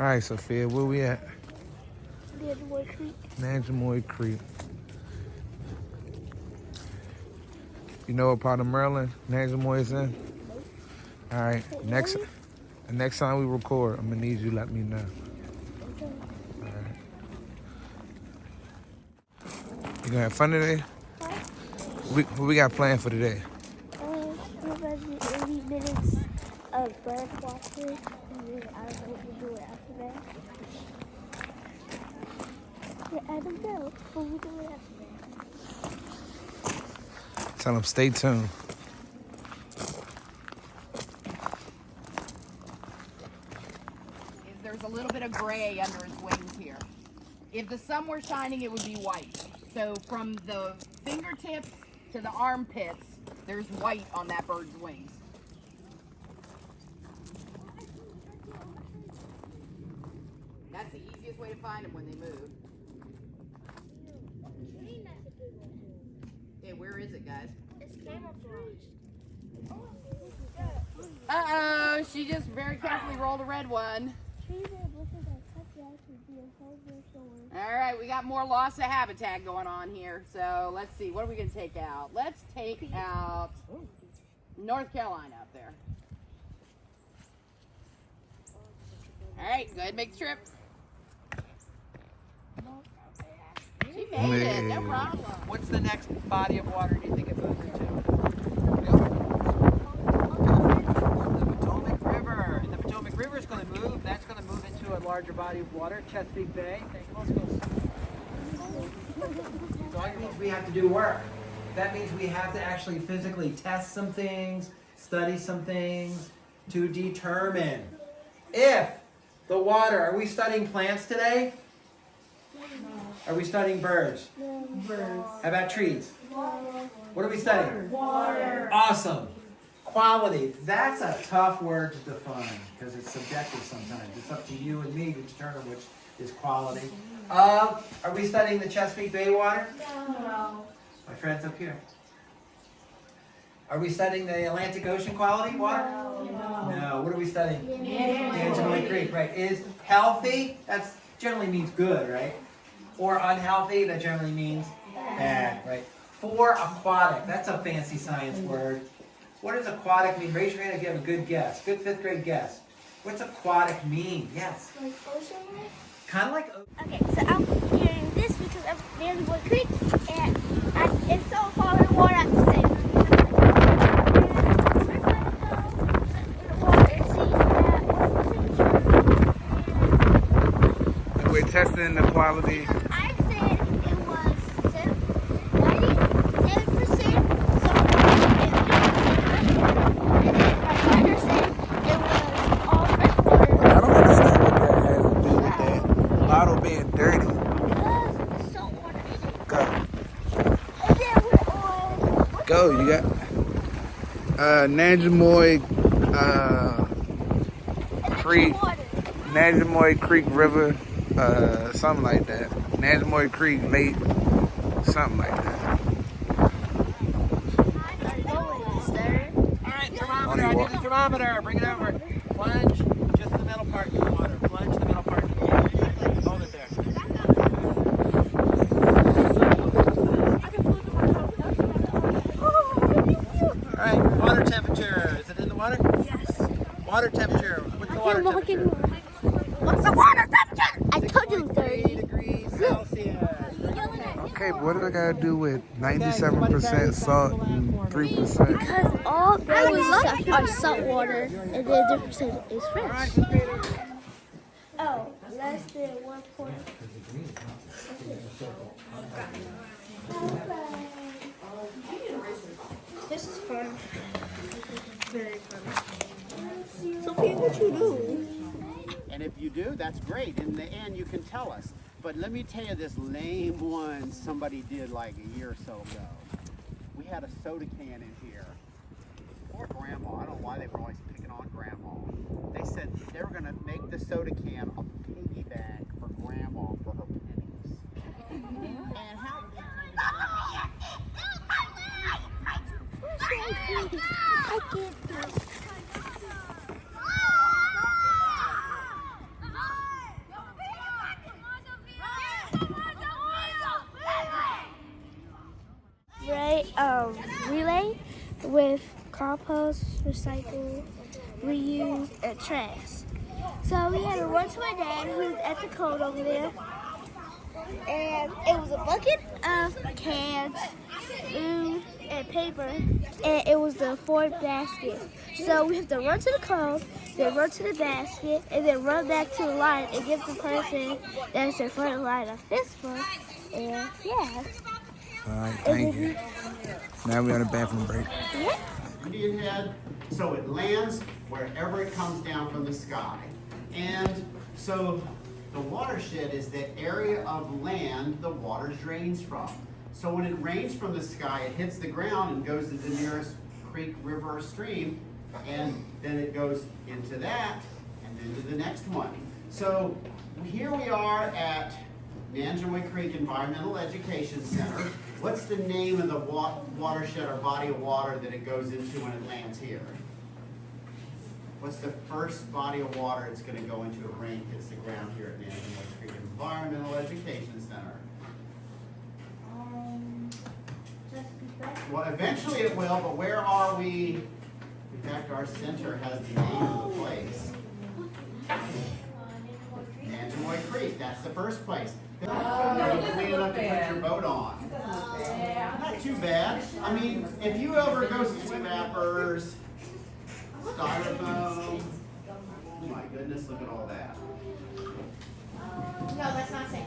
All right, Sophia, where we at? Nanjemoy Creek. Nanjemoy Creek. You know what part of Maryland Nanjemoy is in? All right, the next time we record, I'm gonna need you to let me know. Okay. All right. You gonna have fun today? Huh? What we got planned for today? We're gonna do 80 minutes of bird watching, and then I don't know what we'll do after that. Yeah, I don't know what we'll do after that. Tell them stay tuned. There's a little bit of gray under his wings here. If the sun were shining, it would be white. So from the fingertips to the armpits, there's white on that bird's wings. That's the easiest way to find them when they move. Yeah, where is it, guys? It's camouflage. Uh-oh, she just very carefully rolled a red one. All right, we got more loss of habitat going on here. So let's see, what are we going to take out? Let's take out North Carolina up there. All right, go ahead and make the trip. She made it, no problem. What's the next body of water do you think it moves into? The Potomac River. And the Potomac River is going to move. That's going to move into a larger body of water, Chesapeake Bay. Let's go. So that means we have to do work. That means we have to actually physically test some things, study some things to determine if the water, are we studying plants today? Are we studying birds? No. Birds. How about trees? What are we studying? Water. Awesome. Quality. That's a tough word to define because it's subjective sometimes. It's up to you and me to determine which is quality. Are we studying the Chesapeake Bay water? No. My friends up here. Are we studying the Atlantic Ocean quality water? No. What are we studying? Nanjemoy Creek, right. Is healthy? That generally means good, right? Or unhealthy, that generally means bad, right? For aquatic, that's a fancy science word. What does aquatic mean? Raise your hand if you have a good guess. Good 5th grade guess. What's aquatic mean? Yes. Like ocean life? Kind of like... Okay, so I'm hearing this because I'm near the Nanjemoy Creek, and it's so far in the water I have to say. We're testing the quality. I said it was 97% salt water and 3% and then my brother said it was all fresh water. I don't understand what that has to do with that bottle being dirty. Because it's salt water in it. Go. And then we're on... Go, you got Nanjemoy Creek. Nanjemoy Creek River, something like that. Nanjemoy Creek Lake, something like that. Alright, thermometer. I need the thermometer. Bring it over. Plunge just the middle part in the water. Plunge the middle part in the water. Hold it there. Alright, water temperature. Is it in the water? Yes. Water temperature. What's the water temperature? What's the water temperature? I told you 3 30. degrees Celsius. Okay, but what do I gotta do with 97% salt and 3%? Because all berries are salt water and then the percent is fresh. Oh, less than 1 point. This is fun. Very fun. Sophia, what you do? And if you do, that's great. In the end, you can tell us. But let me tell you this lame one somebody did like a year or so ago. We had a soda can in here. Poor Grandma. I don't know why they were always picking on Grandma. They said they were going to make the soda can a piggy bank for Grandma for her pennies. And how... I can't do it. compost, recycle, reuse, and trash. So we had to run to my dad, who's at the code over there. And it was a bucket of cans, food, and paper, and it was the Ford basket. So we have to run to the cone, then run to the basket, and then run back to the line and give the person that's in front of the line a fist bump. And yeah. All right, thank you. Now we're on a bathroom break. Yeah. Indian Head, so it lands wherever it comes down from the sky. And so the watershed is the area of land the water drains from. So when it rains from the sky, it hits the ground and goes to the nearest creek, river, or stream, and then it goes into that, and then to the next one. So here we are at Nanjemoy Creek Environmental Education Center. What's the name of the watershed or body of water that it goes into when it lands here? What's the first body of water it's going to go into if rain hits the ground here at Nanjemoy Creek Environmental Education Center? Well, eventually it will, but where are we? In fact, our center has the name of the place. Nanjemoy Creek, that's the first place. Clean enough to put your boat on. Not too bad. I mean, if you ever go swim wrappers, styrofoam, oh my goodness, look at all that. No, that's not safe.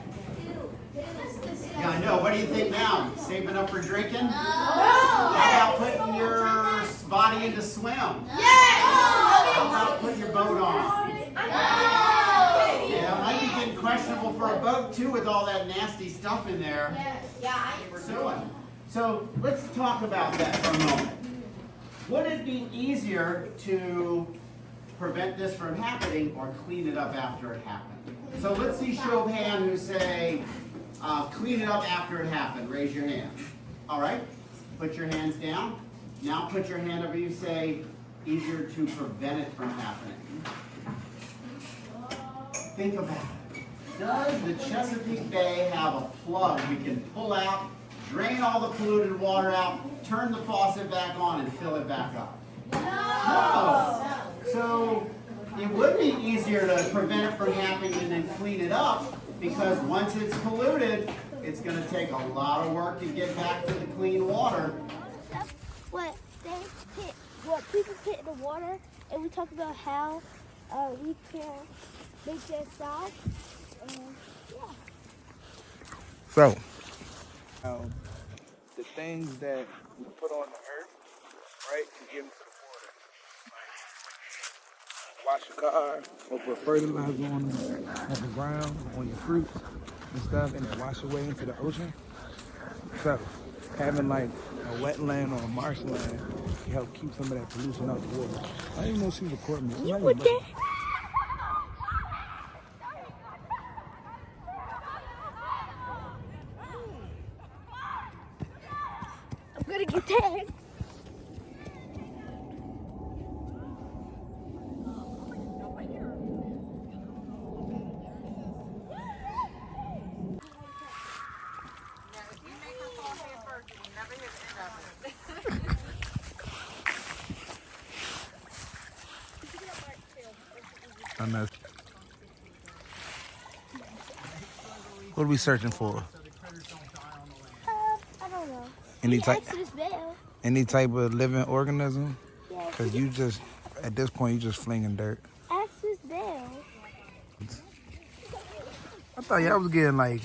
Yeah, I know. What do you think now? Saving up for drinking? No. How about putting your body into swim? Yes! How about putting your boat on? Yeah, it might be getting questionable for a boat too with all that nasty stuff in there. Yeah, We're doing. So let's talk about that for a moment. Would it be easier to prevent this from happening or clean it up after it happened? So let's see show of hand who say, clean it up after it happened. Raise your hand. All right, put your hands down. Now put your hand up. You say, easier to prevent it from happening. Think about it. Does the Chesapeake Bay have a plug we can pull out, drain all the polluted water out, turn the faucet back on, and fill it back up? No. So it would be easier to prevent it from happening and then clean it up, because once it's polluted, it's going to take a lot of work to get back to the clean water. What people put in the water, and we talk about how we can make that stop. Yeah. So, the things that we put on the earth, right, to give them to the water. Like, wash your car, or put fertilizer on the ground, on your fruits and stuff, and then wash away into the ocean. So, having like a wetland or a marshland can help keep some of that pollution out the water. I didn't even know she was recording me. You put that? I'm gonna get tagged. I know. What are we searching for? I don't know. Any type, Exodus Bell. any type of living organism? Yeah. Cause you just, at this point, you just flinging dirt. Exodus Bell. I thought y'all was getting like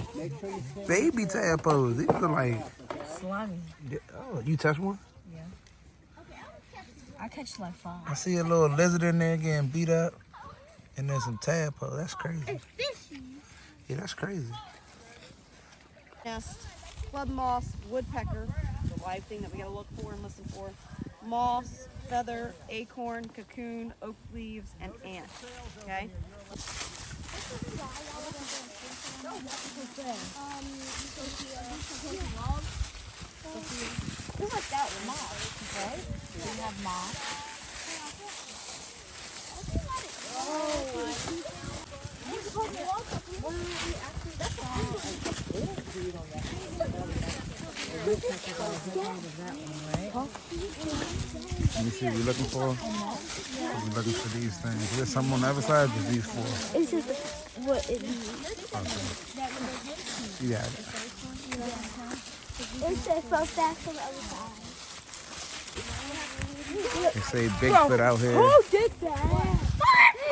baby tadpoles. These are like Slimy. Oh, you touch one? Yeah. I catch like 5. I see a little lizard in there getting beat up, and then some tadpoles. That's crazy. And fishies. Yeah, that's crazy. Nest, club moss, woodpecker, the live thing that we gotta look for and listen for. Moss, feather, acorn, cocoon, oak leaves, and ant. Okay? Who's like that one? Moss, right? We have moss. Let me see what you're looking for. We're looking for these things. There's some on the other side, just these four. It's just what it means. Okay. You got it. It says so fast on the other side. They say Bigfoot out here. Who did that?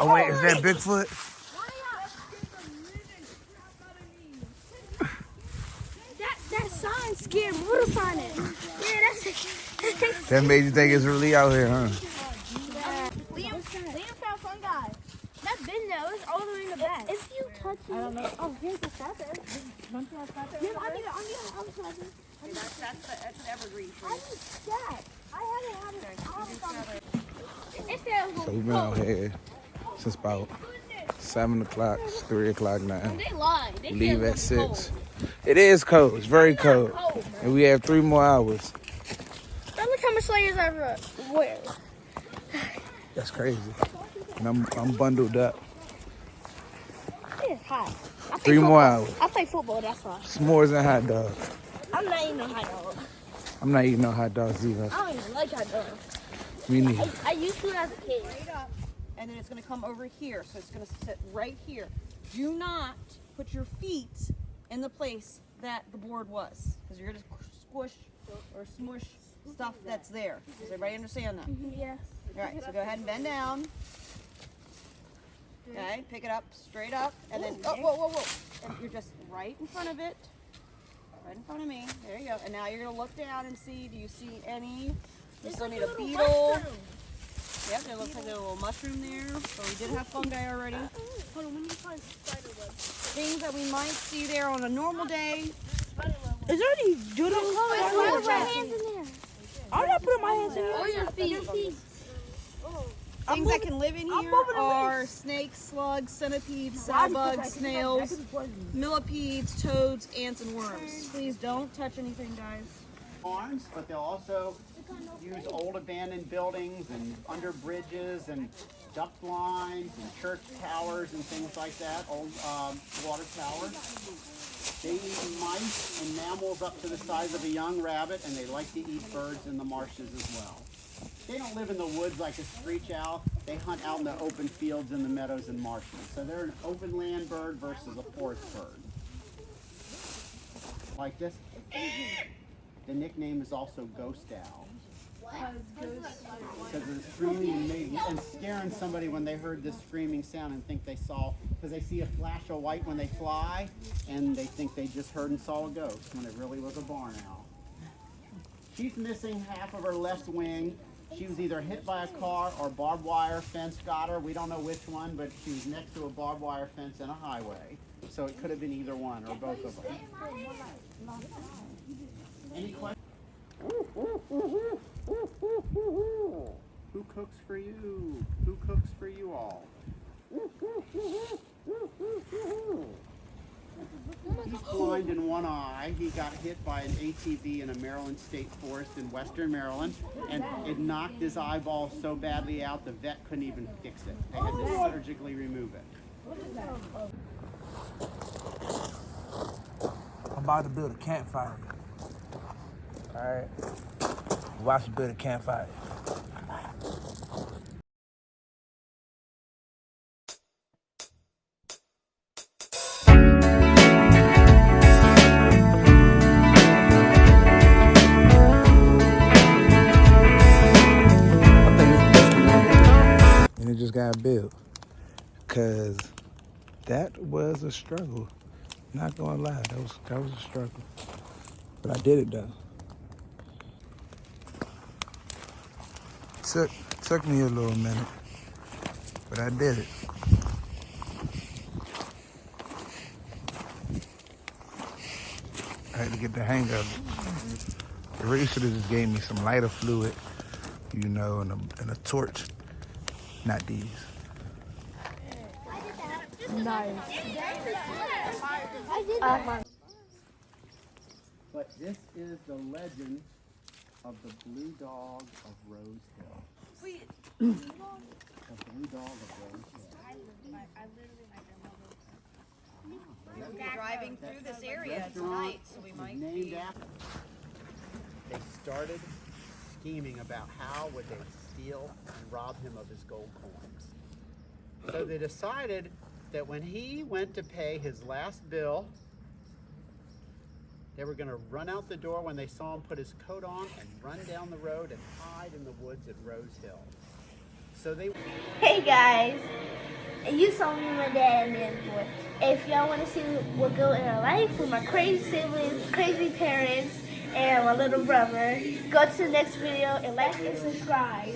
Oh wait, is that Bigfoot? That sign scared me. What a sign is? Yeah, that's it. That made you think it's really out here, huh? Liam found fun guy. That's been there. It's all the way in the back. If you touch it. I don't know. Oh, here's the feather. Don't you have feather? Yeah, I need a feather. That's an evergreen I need that. I haven't had it. So we've been out here since about 7 o'clock, it's 3 o'clock now. They lied. They Leave said at 6. It is cold, it's very cold. And we have 3 more hours. But look how much layers I wear. That's crazy. And I'm bundled up. It's hot. 3 more hours. I play football, that's why. S'mores and hot dogs. I'm not eating no hot dog. I'm not eating no hot dogs either. I don't even like hot dogs. Me neither. I used to as a kid. Straight up, and then it's going to come over here. So it's going to sit right here. Do not put your feet in the place that the board was, because you're going to squish or smush stuff that's there. Does everybody understand that? Yes. All right, so go ahead and bend down. Okay, pick it up straight up, and then, oh, whoa. And you're just right in front of it. Right in front of me. There you go. And now you're going to look down and see, do you see any? You still need a beetle. Yep, there looks like a little mushroom there. So we did have fungi already. Hold on, we need to find spider web. Things that we might see there on a normal day. Is there any doodles? Put my hands in there. I'm not putting my hands in there. Or your feet. Things that can live in here are snakes, slugs, centipedes, cellbugs, snails, millipedes, toads, ants, and worms. Please don't touch anything, guys. Farms, but they'll also use old abandoned buildings and under bridges and duct lines and church towers and things like that, old water towers. They eat mice and mammals up to the size of a young rabbit, and they like to eat birds in the marshes as well. They don't live in the woods like a screech owl. They hunt out in the open fields and the meadows and marshes. So they're an open land bird versus a forest bird. Like this. The nickname is also ghost owl. Because of the screaming and scaring somebody when they heard this screaming sound and think they saw, because they see a flash of white when they fly, and they think they just heard and saw a ghost when it really was a barn owl. She's missing half of her left wing. She was either hit by a car or barbed wire fence got her. We don't know which one, but she was next to a barbed wire fence and a highway. So it could have been either one or both of them. Any questions? Who cooks for you? Who cooks for you all? He's blind in one eye. He got hit by an ATV in a Maryland state forest in western Maryland, and it knocked his eyeball so badly out the vet couldn't even fix it. They had to surgically remove it. I'm about to build a campfire. Alright. Watch me build a campfire. And it just got built. Cause that was a struggle. Not gonna lie, that was a struggle. But I did it though. Took me a little minute, but I did it. I had to get the hang of it. The really should have just gave me some lighter fluid, you know, and a torch. Not these. Nice. But this is the legend of the blue dog of Rose Hill. The blue dog of Rose Hill. We'll be driving through this area tonight, so we might Named after. They started scheming about how would they steal and rob him of his gold coins. So they decided that when he went to pay his last bill, they were going to run out the door when they saw him put his coat on and run down the road and hide in the woods at Rose Hill. So they... Hey guys, you saw me and my dad and Nanjemoy. If y'all want to see what goes in our life with my crazy siblings, crazy parents, and my little brother, go to the next video and like and subscribe.